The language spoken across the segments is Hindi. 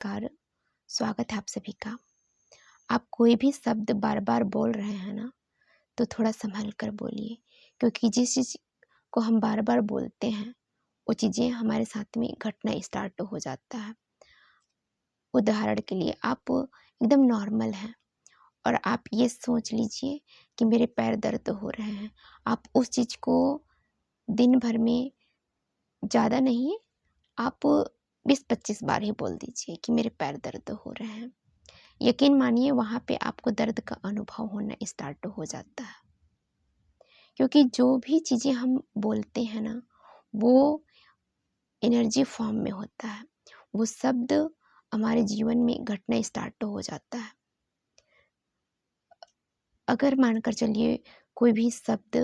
नमस्कार, स्वागत है आप सभी का। आप कोई भी शब्द बार-बार बोल रहे हैं ना, तो थोड़ा सँभल कर बोलिए, क्योंकि जिस चीज़ को हम बार-बार बोलते हैं, वो चीज़ें हमारे साथ में घटना स्टार्ट हो जाता है। उदाहरण के लिए आप एकदम नॉर्मल हैं और आप ये सोच लीजिए कि मेरे पैर दर्द हो रहे हैं। आप उस चीज़ को दिन भर में ज़्यादा नहीं, आप 20-25 बार ही बोल दीजिए कि मेरे पैर दर्द हो रहे हैं। यकीन मानिए वहाँ पे आपको दर्द का अनुभव होना स्टार्ट हो जाता है, क्योंकि जो भी चीज़ें हम बोलते हैं ना, वो एनर्जी फॉर्म में होता है। वो शब्द हमारे जीवन में घटना स्टार्ट हो जाता है। अगर मानकर चलिए कोई भी शब्द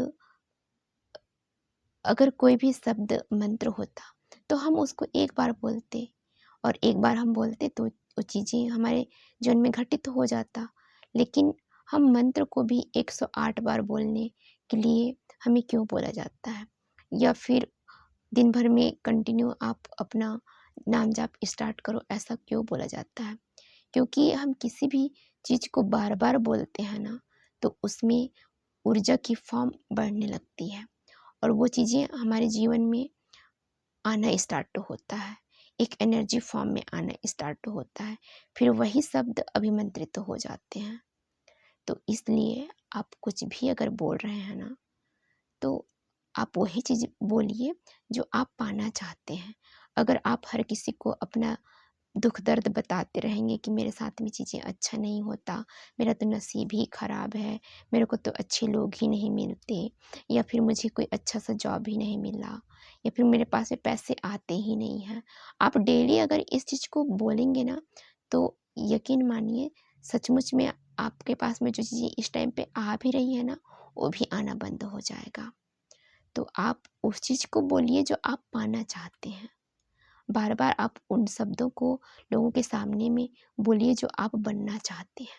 अगर कोई भी शब्द मंत्र होता, तो हम उसको एक बार बोलते और एक बार हम बोलते तो वो चीज़ें हमारे जीवन में घटित हो जाता। लेकिन हम मंत्र को भी 108 बार बोलने के लिए हमें क्यों बोला जाता है? या फिर दिन भर में कंटिन्यू आप अपना नाम जाप स्टार्ट करो, ऐसा क्यों बोला जाता है? क्योंकि हम किसी भी चीज़ को बार-बार बोलते हैं ना, तो उसमें ऊर्जा की फॉर्म बढ़ने लगती है और वो चीज़ें हमारे जीवन में आना स्टार्ट होता है। एक एनर्जी फॉर्म में आना स्टार्ट होता है। फिर वही शब्द अभिमंत्रित हो जाते हैं। तो इसलिए आप कुछ भी अगर बोल रहे हैं ना, तो आप वही चीज़ बोलिए जो आप पाना चाहते हैं। अगर आप हर किसी को अपना दुःख दर्द बताते रहेंगे कि मेरे साथ में चीज़ें अच्छा नहीं होता, मेरा तो नसीब ही ख़राब है, मेरे को तो अच्छे लोग ही नहीं मिलते, या फिर मुझे कोई अच्छा सा जॉब ही नहीं मिला, या फिर मेरे पास में पैसे आते ही नहीं हैं। आप डेली अगर इस चीज़ को बोलेंगे ना, तो यकीन मानिए सचमुच में आपके पास में जो चीज़ें इस टाइम पे आ भी रही है ना, वो भी आना बंद हो जाएगा। तो आप उस चीज़ को बोलिए जो आप पाना चाहते हैं। बार-बार आप उन शब्दों को लोगों के सामने में बोलिए जो आप बनना चाहते हैं।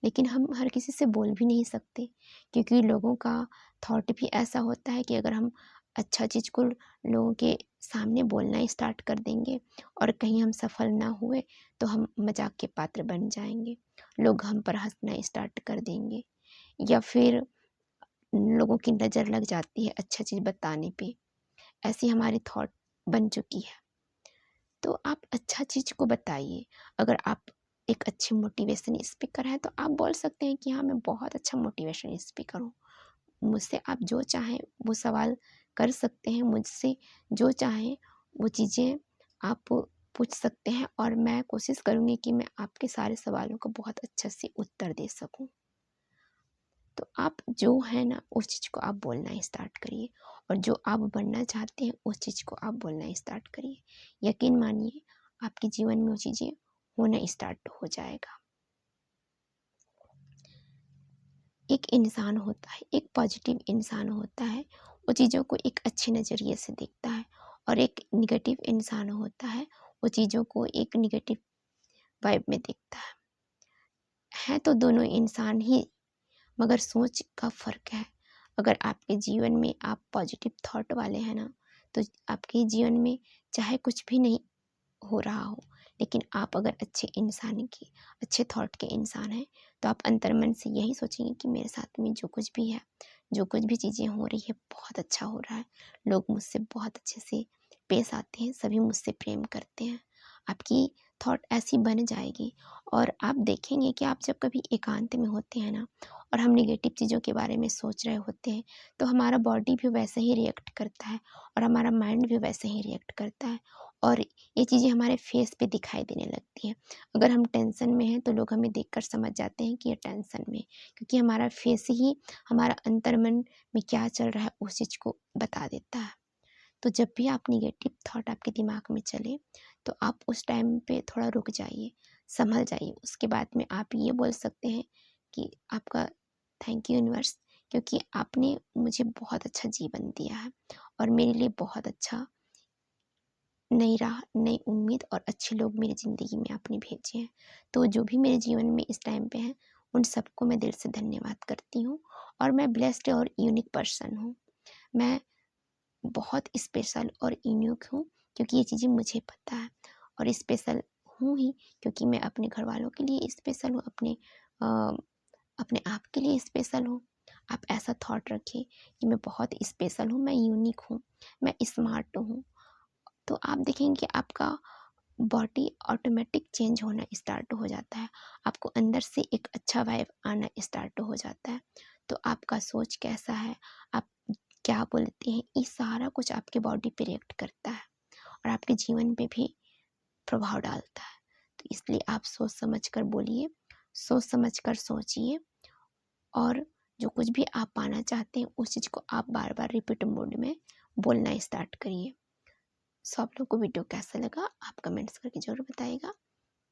लेकिन हम हर किसी से बोल भी नहीं सकते, क्योंकि लोगों का थॉट भी ऐसा होता है कि अगर हम अच्छा चीज़ को लोगों के सामने बोलना स्टार्ट कर देंगे और कहीं हम सफल ना हुए, तो हम मज़ाक के पात्र बन जाएँगे। लोग हम पर हँसना स्टार्ट कर देंगे, या फिर लोगों की नज़र लग जाती है अच्छा चीज़ बताने पे। ऐसी हमारी थॉट बन चुकी है। तो आप अच्छा चीज़ को बताइए। अगर आप एक अच्छे मोटिवेशन स्पीकर हैं, तो आप बोल सकते हैं कि हाँ, मैं बहुत अच्छा मोटिवेशन स्पीकर हूँ। मुझसे आप जो चाहें वो सवाल कर सकते हैं, मुझसे जो चाहें वो चीज़ें आप पूछ सकते हैं और मैं कोशिश करूँगी कि मैं आपके सारे सवालों का बहुत अच्छे से उत्तर दे सकूँ। तो आप जो है ना, उस चीज़ को आप बोलना स्टार्ट करिए और जो आप बनना चाहते हैं उस चीज़ को आप बोलना स्टार्ट करिए। यकीन मानिए आपके जीवन में वो चीज़ें होना स्टार्ट हो जाएगा। एक इंसान होता है, एक पॉजिटिव इंसान होता है, वो चीज़ों को एक अच्छे नज़रिए से देखता है, और एक नेगेटिव इंसान होता है, वो चीज़ों को एक नेगेटिव वाइब में देखता है। हैं तो दोनों इंसान ही, मगर सोच का फ़र्क है। अगर आपके जीवन में आप पॉजिटिव थॉट वाले हैं ना, तो आपके जीवन में चाहे कुछ भी नहीं हो रहा हो, लेकिन आप अगर अच्छे थॉट के इंसान हैं, तो आप अंतर्मन से यही सोचेंगे कि मेरे साथ में जो कुछ भी है, जो कुछ भी चीज़ें हो रही है, बहुत अच्छा हो रहा है। लोग मुझसे बहुत अच्छे से पेश आते हैं, सभी मुझसे प्रेम करते हैं। आपकी थॉट ऐसी बन जाएगी और आप देखेंगे कि आप जब कभी एकांत में होते हैं ना, और हम नेगेटिव चीज़ों के बारे में सोच रहे होते हैं, तो हमारा बॉडी भी वैसे ही रिएक्ट करता है और हमारा माइंड भी वैसे ही रिएक्ट करता है, और ये चीज़ें हमारे फेस पे दिखाई देने लगती हैं। अगर हम टेंशन में हैं, तो लोग हमें देखकर समझ जाते हैं कि ये टेंशन में है, क्योंकि हमारा फेस ही हमारा अंतर्मन में क्या चल रहा है उस चीज़ को बता देता है। तो जब भी आप नेगेटिव थॉट आपके दिमाग में चले, तो आप उस टाइम पे थोड़ा रुक जाइए, संभल जाइए। उसके बाद में आप ये बोल सकते हैं कि आपका थैंक यू यूनिवर्स, क्योंकि आपने मुझे बहुत अच्छा जीवन दिया है और मेरे लिए बहुत अच्छा नई राह, नई उम्मीद और अच्छे लोग मेरी ज़िंदगी में आपने भेजे हैं। तो जो भी मेरे जीवन में इस टाइम पे हैं, उन सबको मैं दिल से धन्यवाद करती हूँ, और मैं ब्लेस्ड और यूनिक पर्सन हूँ। मैं बहुत स्पेशल और यूनिक हूँ, क्योंकि ये चीज़ें मुझे पता है, और स्पेशल हूँ ही, क्योंकि मैं अपने घर वालों के लिए स्पेशल हूँ, अपने आप के लिए स्पेशल हूँ। आप ऐसा थॉट रखिए कि मैं बहुत स्पेशल हूँ, मैं यूनिक हूँ, मैं स्मार्ट हूँ। तो आप देखेंगे कि आपका बॉडी ऑटोमेटिक चेंज होना स्टार्ट हो जाता है, आपको अंदर से एक अच्छा वाइब आना स्टार्ट हो जाता है। तो आपका सोच कैसा है, आप क्या बोलते हैं, ये सारा कुछ आपके बॉडी पे रिएक्ट करता है और आपके जीवन पे भी प्रभाव डालता है। तो इसलिए आप सोच समझ कर बोलिए, सोच समझ कर सोचिए, और जो कुछ भी आप पाना चाहते हैं उस चीज़ को आप बार बार रिपीट मोड में बोलना स्टार्ट करिए। सो आप लोग को वीडियो कैसा लगा आप कमेंट्स करके ज़रूर बताइएगा।